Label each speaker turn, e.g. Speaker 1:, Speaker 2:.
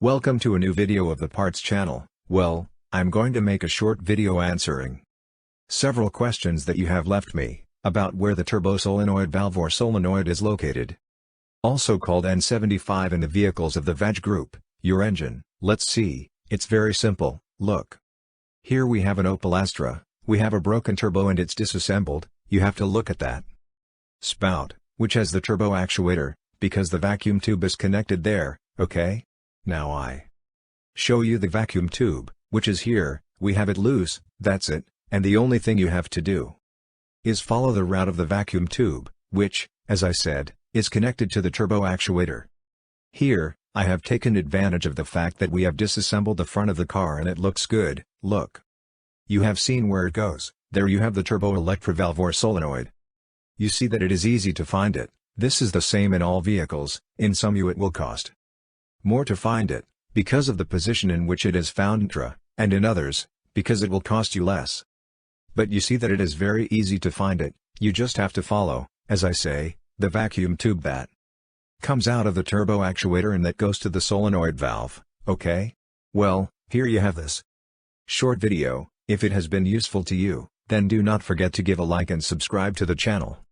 Speaker 1: Welcome to a new video of the parts channel. Well, I'm going to make a short video answering several questions that you have left me, about where the turbo solenoid valve or solenoid is located. Also called N75 in the vehicles of the VAG group, your engine. Let's see, it's very simple. Look. Here we have an Opel Astra, we have a broken turbo and it's disassembled. You have to look at that spout, which has the turbo actuator, because the vacuum tube is connected there, okay? Now I show you the vacuum tube, which is here. We have it loose, that's it, and the only thing you have to do is follow the route of the vacuum tube, which, as I said, is connected to the turbo actuator. Here, I have taken advantage of the fact that we have disassembled the front of the car and it looks good. Look. You have seen where it goes. There you have the turbo electrovalve or solenoid. You see that it is easy to find it. This is the same in all vehicles. In some it will cost more to find it, because of the position in which it is found, and in others, because it will cost you less. But you see that it is very easy to find it. You just have to follow, as I say, the vacuum tube that comes out of the turbo actuator and that goes to the solenoid valve, okay? Well, here you have this short video. If it has been useful to you, then do not forget to give a like and subscribe to the channel.